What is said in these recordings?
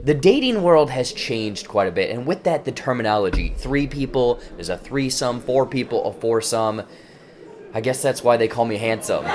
The dating world has changed quite a bit, and with that, the terminology. 3 people is a threesome, 4 people, a foursome. I guess that's why they call me handsome.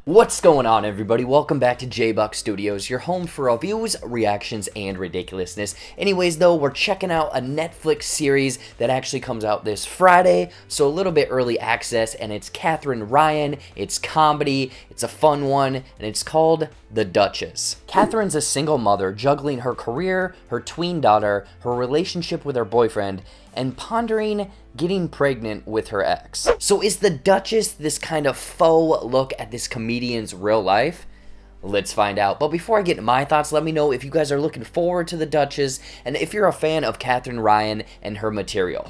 What's going on, everybody? Welcome back to JBuck Studios, your home for reviews, reactions, and ridiculousness. Anyways, though, we're checking out a Netflix series that actually comes out this Friday, so a little bit early access, and it's Katherine Ryan, it's comedy, it's a fun one, and it's called The Duchess. Katherine's a single mother juggling her career, her tween daughter, her relationship with her boyfriend, and pondering getting pregnant with her ex. So is The Duchess this kind of faux look at this comedian's real life? Let's find out. But before I get into my thoughts, let me know if you guys are looking forward to The Duchess and if you're a fan of Katherine Ryan and her material.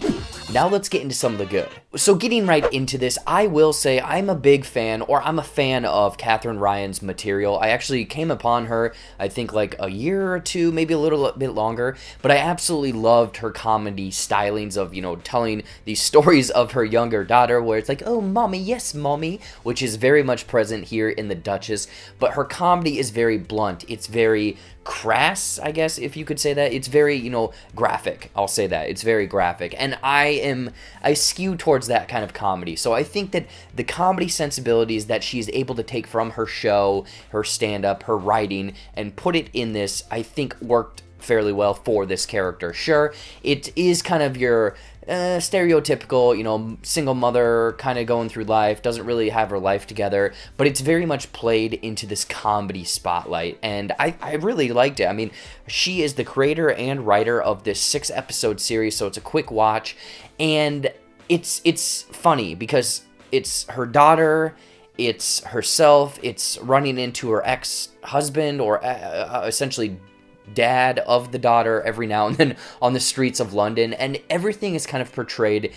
Now let's get into some of the good. So getting right into this, I will say I'm a big fan, or I'm a fan of Katherine Ryan's material. I actually came upon her, I think like a year or two, maybe a little bit longer, but I absolutely loved her comedy stylings of, you know, telling these stories of her younger daughter where it's like, oh, mommy, yes, mommy, which is very much present here in The Duchess, but her comedy is very blunt. It's very crass, I guess, if you could say that. It's very, you know, graphic. I'll say that. It's very graphic. And I skew towards that kind of comedy. So I think that the comedy sensibilities that she's able to take from her show, her stand-up, her writing, and put it in this, I think worked fairly well for this character. Sure, it is kind of your stereotypical, you know, single mother kind of going through life, doesn't really have her life together, but it's very much played into this comedy spotlight, and I really liked it. I mean, she is the creator and writer of this 6-episode series, so it's a quick watch, and it's funny because it's her daughter, it's herself, it's running into her ex-husband, or essentially dad of the daughter every now and then on the streets of London, and everything is kind of portrayed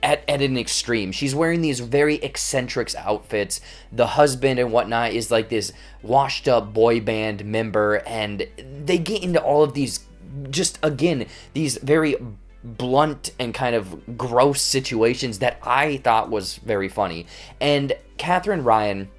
at an extreme. She's wearing these very eccentric outfits. The husband and whatnot is like this washed up boy band member, and they get into all of these, just again, these very blunt and kind of gross situations that I thought was very funny. And Katherine Ryan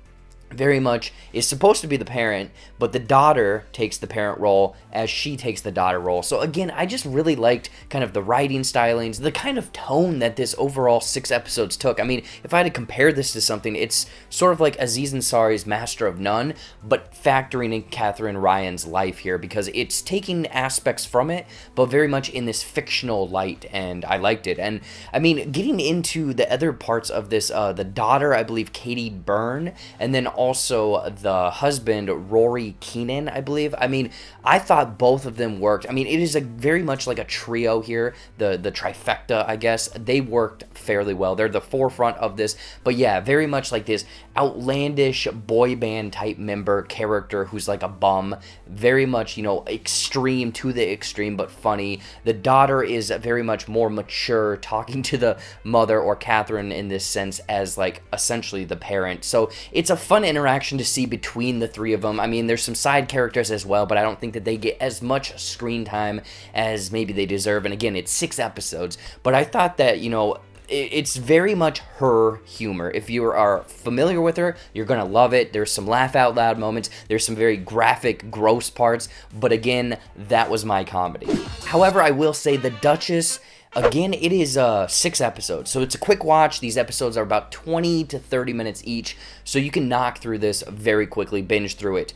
very much is supposed to be the parent, but the daughter takes the parent role as she takes the daughter role. So again, I just really liked kind of the writing stylings, the kind of tone that this overall 6 episodes took. I mean, if I had to compare this to something, it's sort of like Aziz Ansari's Master of None, but factoring in Katherine Ryan's life here, because it's taking aspects from it, but very much in this fictional light, and I liked it. And I mean, getting into the other parts of this, the daughter, I believe Katy Byrne, and then also the husband, Rory Keenan, I believe. I mean, I thought both of them worked. I mean, it is a very much like a trio here, the trifecta, I guess. They worked fairly well. They're the forefront of this. But yeah, very much like this outlandish boy band type member character who's like a bum. Very much, you know, extreme to the extreme, but funny. The daughter is very much more mature, talking to the mother, or Katherine in this sense, as like essentially the parent. So it's a fun interaction to see between the 3 of them. I mean, there's some side characters as well, but I don't think that they get as much screen time as maybe they deserve. And again, it's 6 episodes, but I thought that, you know, it's very much her humor. If you are familiar with her, you're gonna love it. There's some laugh out loud moments, there's some very graphic, gross parts, but again, that was my comedy. However, I will say The Duchess, again, it is 6 episodes, so it's a quick watch. These episodes are about 20 to 30 minutes each, so you can knock through this very quickly, binge through it.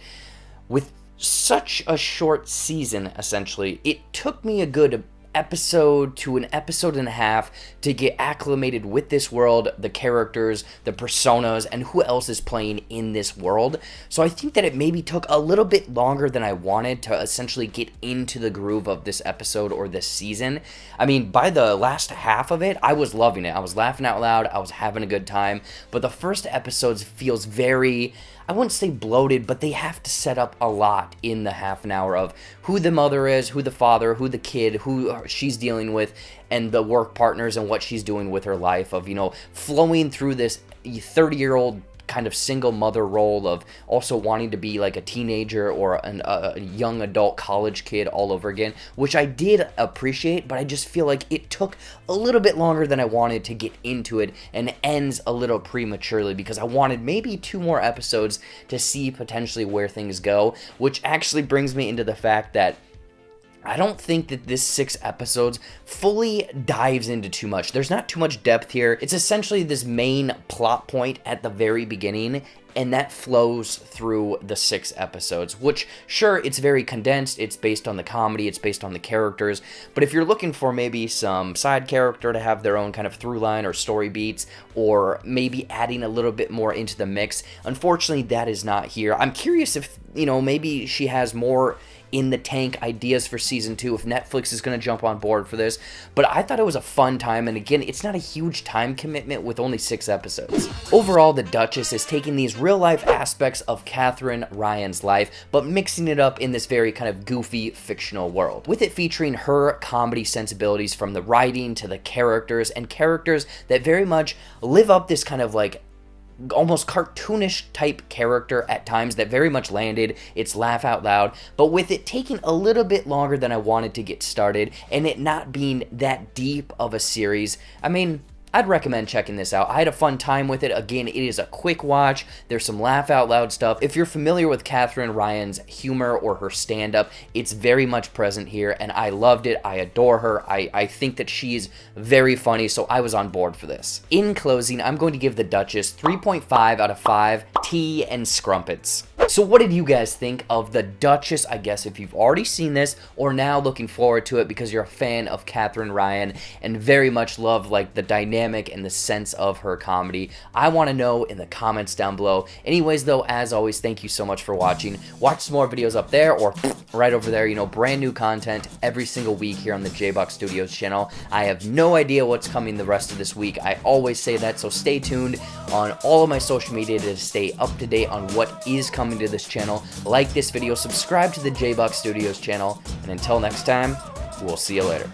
With such a short season, essentially, it took me a good episode to an episode and a half to get acclimated with this world, the characters, the personas, and who else is playing in this world. So I think that it maybe took a little bit longer than I wanted to essentially get into the groove of this episode or this season. I mean, by the last half of it, I was loving it. I was laughing out loud. I was having a good time. But the first episodes feels very, I wouldn't say bloated, but they have to set up a lot in the half an hour of who the mother is, who the father, who the kid, who she's dealing with, and the work partners and what she's doing with her life, of, you know, flowing through this 30-year-old kind of single mother role of also wanting to be like a teenager or a young adult college kid all over again, which I did appreciate, but I just feel like it took a little bit longer than I wanted to get into it and ends a little prematurely because I wanted maybe 2 more episodes to see potentially where things go, which actually brings me into the fact that I don't think that this 6 episodes fully dives into too much. There's not too much depth here. It's essentially this main plot point at the very beginning, and that flows through the 6 episodes, which, sure, it's very condensed. It's based on the comedy. It's based on the characters. But if you're looking for maybe some side character to have their own kind of through line or story beats, or maybe adding a little bit more into the mix, unfortunately, that is not here. I'm curious if, maybe she has more in the tank ideas for season 2 if Netflix is going to jump on board for this, but I thought it was a fun time, and again, it's not a huge time commitment with only 6 episodes. Overall, The Duchess is taking these real life aspects of Katherine Ryan's life, but mixing it up in this very kind of goofy fictional world, with it featuring her comedy sensibilities from the writing to the characters, and characters that very much live up this kind of like almost cartoonish type character at times that very much landed. It's laugh out loud, but with it taking a little bit longer than I wanted to get started and it not being that deep of a series, I mean, I'd recommend checking this out. I had a fun time with it. Again, it is a quick watch. There's some laugh out loud stuff. If you're familiar with Katherine Ryan's humor or her stand-up, it's very much present here, and I loved it. I adore her. I think that she's very funny, so I was on board for this. In closing, I'm going to give The Duchess 3.5 out of 5 tea and scrumpets. So what did you guys think of The Duchess? I guess if you've already seen this or now looking forward to it because you're a fan of Katherine Ryan and very much love like the dynamic and the sense of her comedy, I want to know in the comments down below. Anyways though, as always, thank you so much for watching. Watch some more videos up there or right over there, brand new content every single week here on the JBuck Studios channel. I have no idea what's coming the rest of this week. I always say that, so stay tuned on all of my social media to stay up to date on what is coming to this channel. Like this video, subscribe to the JBuck Studios channel, and until next time, we'll see you later.